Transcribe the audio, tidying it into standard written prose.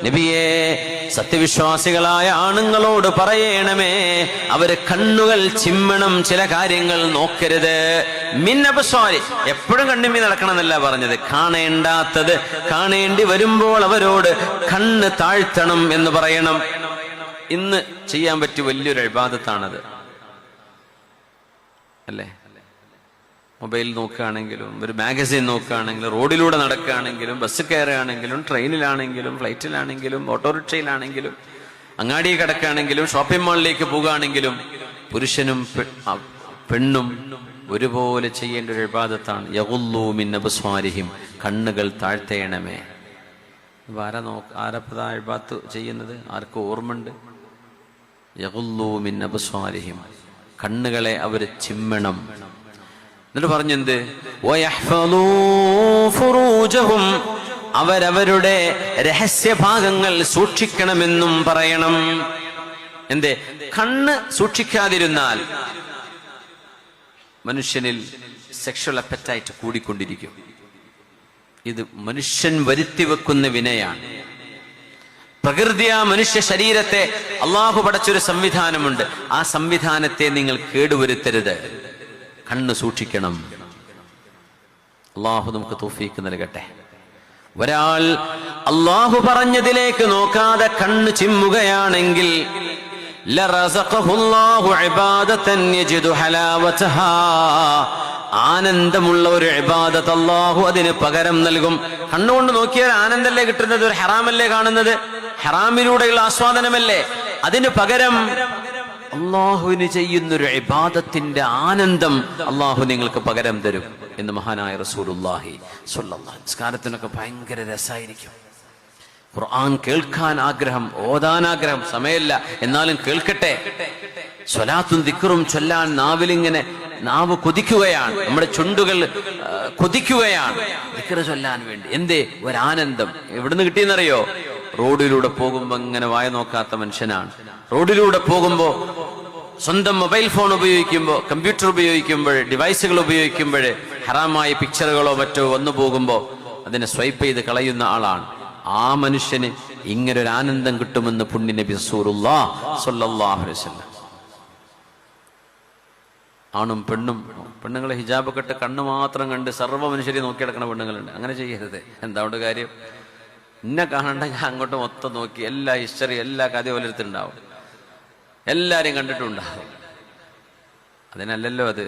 നബിയേ, സത്യവിശ്വാസികളായ ആണുങ്ങളോട് പറയണമേ, അവര് കണ്ണുകൾ ചിമ്മണം, ചില കാര്യങ്ങൾ നോക്കരുത്. മിൻ അബ്സാരി, എപ്പോഴും കണ്ണുമീ നടക്കണം എന്നല്ല പറഞ്ഞത്. കാണേണ്ടാത്തത് കാണേണ്ടി വരുമ്പോൾ അവരോട് കണ്ണ് താഴ്ത്തണം എന്ന് പറയണം. ഇന്ന് ചെയ്യാൻ പറ്റിയ വലിയൊരു ഇബാദത്താണത് അല്ലേ? മൊബൈൽ നോക്കുകയാണെങ്കിലും, ഒരു മാഗസിൻ നോക്കുകയാണെങ്കിലും, റോഡിലൂടെ നടക്കുകയാണെങ്കിലും, ബസ് കയറുകയാണെങ്കിലും, ട്രെയിനിലാണെങ്കിലും, ഫ്ലൈറ്റിലാണെങ്കിലും, ഓട്ടോറിക്ഷയിലാണെങ്കിലും, അങ്ങാടി കിടക്കുകയാണെങ്കിലും, ഷോപ്പിംഗ് മാളിലേക്ക് പോകുകയാണെങ്കിലും, പുരുഷനും പെണ്ണും ഒരുപോലെ ചെയ്യേണ്ട ഒരു ഇബാദത്താണ് യഗുല്ലൂ മിൻ അബ്സാരിഹിം, കണ്ണുകൾ താഴ്ത്തേണമേ. ആരപ്പതാ ഇബാദത്ത് ചെയ്യുന്നത്? ആർക്ക് ഓർമ്മയുണ്ട്? യഗുല്ലൂ മിൻ അബ്സാരിഹിം, കണ്ണുകളെ അവർ ചിമ്മണം. എന്നിട്ട് പറഞ്ഞെന്ത്? വയഹ്ഫളൂ ഫുറൂജഹും, അവരവരുടെ രഹസ്യഭാഗങ്ങൾ സൂക്ഷിക്കണമെന്നും പറയണം. എന്തേ? കണ്ണ് സൂക്ഷിക്കാതിരുന്നാൽ മനുഷ്യനിൽ സെക്ഷൽ അപ്പറ്റൈറ്റ് കൂടിക്കൊണ്ടിരിക്കും. ഇത് മനുഷ്യൻ വരുത്തി വെക്കുന്ന വിനയാണ്. പ്രകൃതിയാ മനുഷ്യ ശരീരത്തെ അള്ളാഹു പടച്ചൊരു സംവിധാനമുണ്ട്. ആ സംവിധാനത്തെ നിങ്ങൾ കേടുവരുത്തരുത്. കണ്ണ് സൂക്ഷിക്കണം. അള്ളാഹു നമുക്ക് തൗഫീഖ് നൽകട്ടെ. ഒരാൾ അള്ളാഹു പറഞ്ഞതിലേക്ക് നോക്കാതെ കണ്ണ് ചിമ്മുകയാണെങ്കിൽ ലറസഖഹുല്ലാഹു ഇബാദതൻ യജിദു ഹലാവതഹാ, ആനന്ദമുള്ള ഒരു ഇബാദത്ത് അള്ളാഹു അതിന് പകരം നൽകും. കണ്ണുകൊണ്ട് നോക്കിയാൽ ആനന്ദമല്ലേ കിട്ടുന്നത്? ഒരു ഹറാമല്ലേ കാണുന്നത്? ഹറാമിലൂടെയുള്ള ആസ്വാദനമല്ലേ? അതിന് പകരം അള്ളാഹുവിന് ചെയ്യുന്നൊരു ഇബാദത്തിന്റെ ആനന്ദം അള്ളാഹു നിങ്ങൾക്ക് പകരം തരും എന്ന് മഹാനായ റസൂലുള്ളാഹി സ്വല്ലല്ലാഹു അലൈഹി വസല്ലം. നിസ്കാരത്തിനൊക്കെ ഭയങ്കര രസമായിരിക്കും. ഖുർആൻ കേൾക്കാൻ ആഗ്രഹം, ഓതാൻ ആഗ്രഹം, സമയമില്ല, എന്നാലും കേൾക്കട്ടെ. സ്വലാത്തും ദിക്റും ചൊല്ലാൻ നാവ് കൊതിക്കുകയാണ്, നമ്മുടെ ചുണ്ടുകൾ കൊതിക്കുകയാണ് ദിക്റ് ചൊല്ലാൻ വേണ്ടി. എന്തേ? ഒരാനന്ദം. എവിടുന്ന് കിട്ടിയെന്നറിയോ? റോഡിലൂടെ പോകുമ്പോ ഇങ്ങനെ വായ നോക്കാത്ത മനുഷ്യനാണ്. റോഡിലൂടെ പോകുമ്പോ സ്വന്തം മൊബൈൽ ഫോൺ ഉപയോഗിക്കുമ്പോൾ, കമ്പ്യൂട്ടർ ഉപയോഗിക്കുമ്പോൾ, ഡിവൈസുകൾ ഉപയോഗിക്കുമ്പോൾ ഹറാമായ പിക്ചറുകളോ മറ്റോ വന്നു പോകുമ്പോ അതിനെ സ്വൈപ്പ് ചെയ്ത് കളയുന്ന ആളാണ്. ആ മനുഷ്യന് ഇങ്ങനൊരു ആനന്ദം കിട്ടുമെന്ന് പുണ്യ നബി റസൂലുള്ളാഹി സ്വല്ലല്ലാഹു അലൈഹി വസല്ലം. ആണും പെണ്ണും, പെണ്ണുങ്ങളെ ഹിജാബൊക്കെ ഇട്ട് കണ്ണ് മാത്രം കണ്ട് സർവ്വ മനുഷ്യരെ നോക്കിയെടുക്കുന്ന പെണ്ണുങ്ങളുണ്ട്. അങ്ങനെ ചെയ്യരുത്. എന്താ കാര്യം? എന്നെ കാണണ്ട, ഞാൻ അങ്ങോട്ട് മൊത്തം നോക്കി എല്ലാ ഹിസ്റ്ററി, എല്ലാ കഥ പോലെടുത്തുണ്ടാവും, എല്ലാരെയും കണ്ടിട്ടുണ്ടാവും. അതിനല്ലല്ലോ അത്.